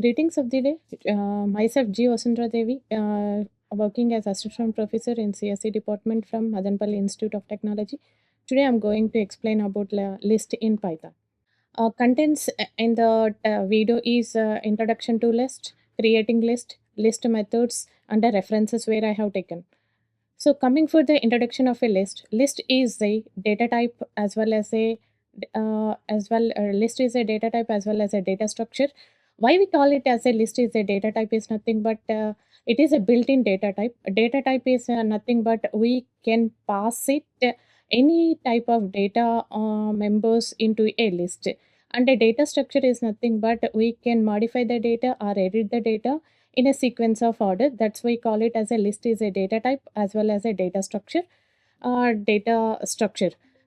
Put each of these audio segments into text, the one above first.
Greetings of the day. Myself G. Vasundhara Devi, working as Assistant Professor in CSE Department from Madanapalle Institute of Technology. Today I'm going to explain about list in Python. Contents in the video is introduction to list, creating list methods, and the references where I have taken. So coming for the introduction of a list is a data type as well as a list is a data type as well as a data structure. Why we call it as a list is a data type is nothing but it is a built-in data type. A data type is nothing but we can pass it any type of data members into a list. And a data structure is nothing but we can modify the data or edit the data in a sequence of order. That's why we call it as a list is a data type as well as a data structure.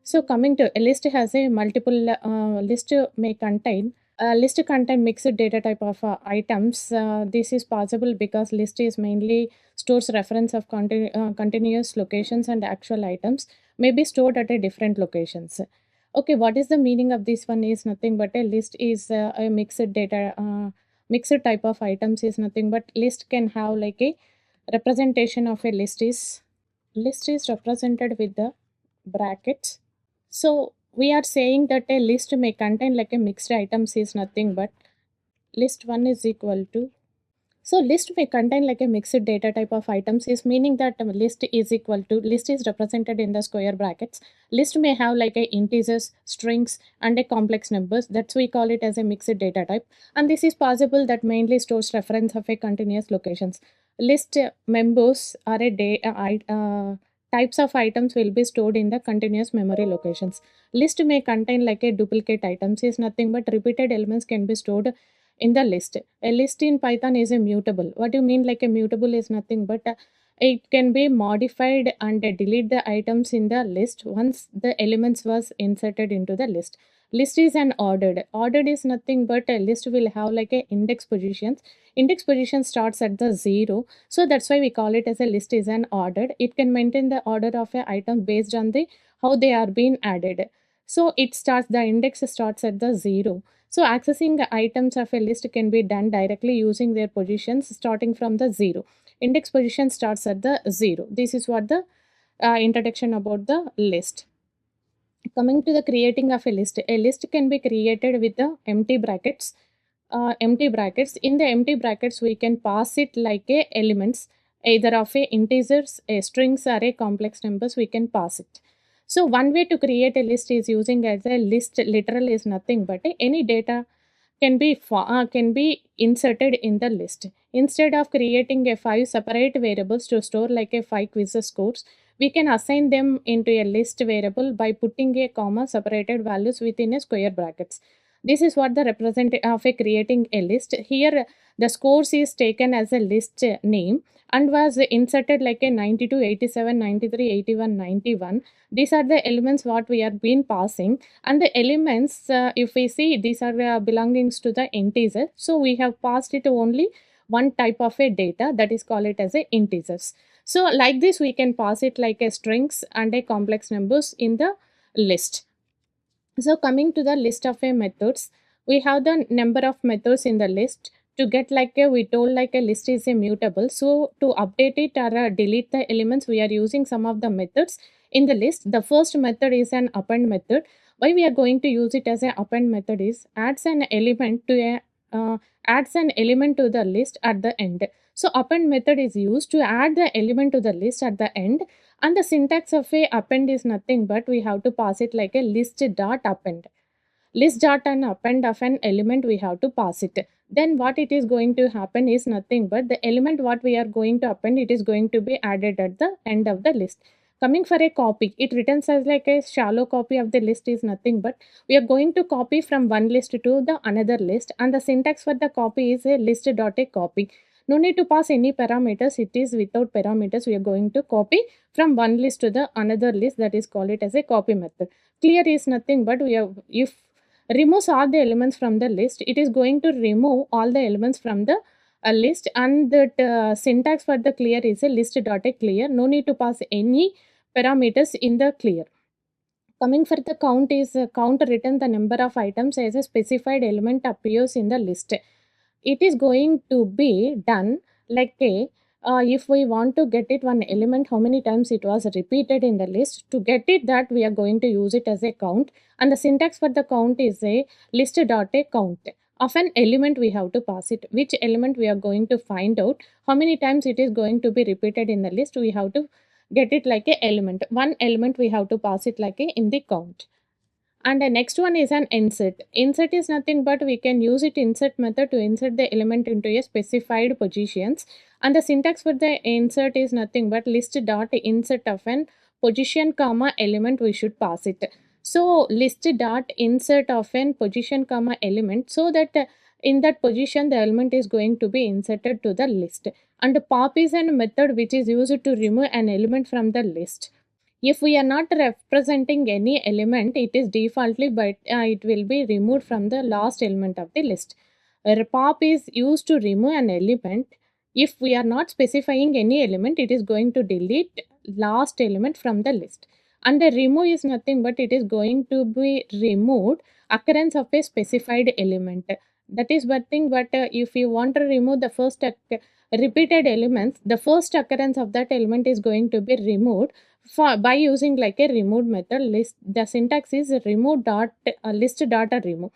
So coming to a list has a multiple list may contain list contain mixed data type of items. This is possible because list is mainly stores reference of continuous locations and actual items may be stored at a different locations. Okay, what is the meaning of this one is nothing but a list is a mixed data mixed type of items is nothing but list can have like a representation of a list is represented with the brackets. So we are saying that a list may contain like a mixed items is nothing but list 1 is equal to. So list may contain like a mixed data type of items is meaning that list is equal to list is represented in the square brackets. List may have like a integers, strings, and a complex numbers. That's we call it as a mixed data type. And this is possible that mainly stores reference of a continuous locations. List members are types of items will be stored in the continuous memory locations. List may contain like a duplicate items is nothing but repeated elements can be stored in the list. A list in Python is a mutable. What do you mean like a mutable is nothing but it can be modified and delete the items in the list once the elements was inserted into the list. List is an ordered. Ordered is nothing but a list will have like a index positions. Index position starts at the 0. So that's why we call it as a list is an ordered. It can maintain the order of a item based on the how they are being added. So the index starts at the 0. So accessing the items of a list can be done directly using their positions starting from the 0. Index position starts at the 0. This is what the introduction about the list. Coming to the creating of a list can be created with the empty brackets. In the empty brackets, we can pass it like a elements, either of a integers, a strings, or a complex numbers. We can pass it. So one way to create a list is using as a list. Literal is nothing but any data can be inserted in the list. Instead of creating a 5 separate variables to store like a 5 quizzes scores, we can assign them into a list variable by putting a comma separated values within a square brackets. This is what the represent of a creating a list. Here the scores is taken as a list name and was inserted like a 92, 87, 93, 81, 91. These are the elements what we are been passing, and the elements if we see these are belongings to the integer. So we have passed it only one type of a data, that is called it as a integers. So like this we can pass it like a strings and a complex numbers in the list. So coming to the list of a methods, we have the number of methods in the list. To get like a, we told like a list is a mutable. So to update it or delete the elements, we are using some of the methods in the list. The first method is an append method. Why we are going to use it as an append method is adds an element to the list at the end. So append method is used to add the element to the list at the end, and the syntax of a append is nothing but we have to pass it like a list dot append. List dot and append of an element we have to pass it. Then what it is going to happen is nothing but the element what we are going to append, it is going to be added at the end of the list. Coming for a copy, it returns as like a shallow copy of the list is nothing but we are going to copy from one list to the another list, and the syntax for the copy is a list dot a copy. No need to pass any parameters, it is without parameters. We are going to copy from one list to the another list, that is called it as a copy method. Clear is nothing but we have, if removes all the elements from the list, it is going to remove all the elements from the list, and that syntax for the clear is a list dot a clear. No need to pass any parameters in the clear. Coming for the count is count return the number of items as a specified element appears in the list. it is going to be done like a if we want to get it one element, how many times it was repeated in the list. To get it that, we are going to use it as a count, and the syntax for the count is a list dot a count of an element. We have to pass it which element we are going to find out, how many times it is going to be repeated in the list. We have to get it like a element, one element we have to pass it like a in the count. And the next one is an insert. Insert is nothing but we can use it insert method to insert the element into a specified positions. And the syntax for the insert is nothing but list dot insert of an position comma element we should pass it. So list dot insert of an position comma element, so that in that position the element is going to be inserted to the list. And pop is a method which is used to remove an element from the list. If we are not representing any element, it is defaultly, but it will be removed from the last element of the list. Pop is used to remove an element. If we are not specifying any element, it is going to delete last element from the list. And the remove is nothing but it is going to be removed occurrence of a specified element. That is one thing, but if you want to remove the first repeated elements, the first occurrence of that element is going to be removed by using like a remove method. List, the syntax is remove dot list dot remove.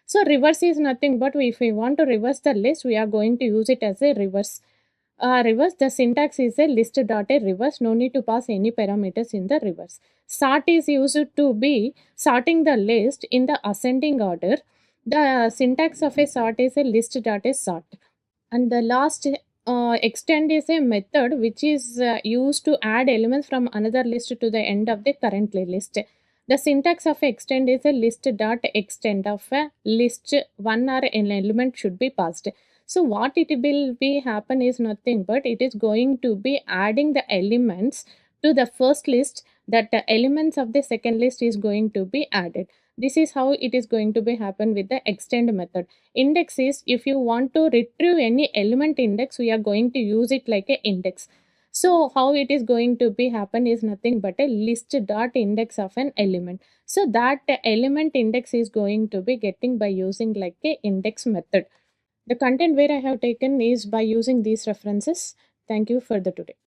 So reverse is nothing but if we want to reverse the list, we are going to use it as a reverse. Reverse, the syntax is a list dot a reverse. No need to pass any parameters in the reverse. Sort is used to be sorting the list in the ascending order. The syntax of a sort is a list dot a sort. And the last extend is a method which is used to add elements from another list to the end of the current list. The syntax of extend is a list dot extend of a list. One or an element should be passed. So what it will be happen is nothing but it is going to be adding the elements to the first list, that the elements of the second list is going to be added. This is how it is going to be happen with the extend method. Index is, if you want to retrieve any element index, we are going to use it like a index. So how it is going to be happen is nothing but a list dot index of an element. So that element index is going to be getting by using like a index method. The content where I have taken is by using these references. Thank you for the today.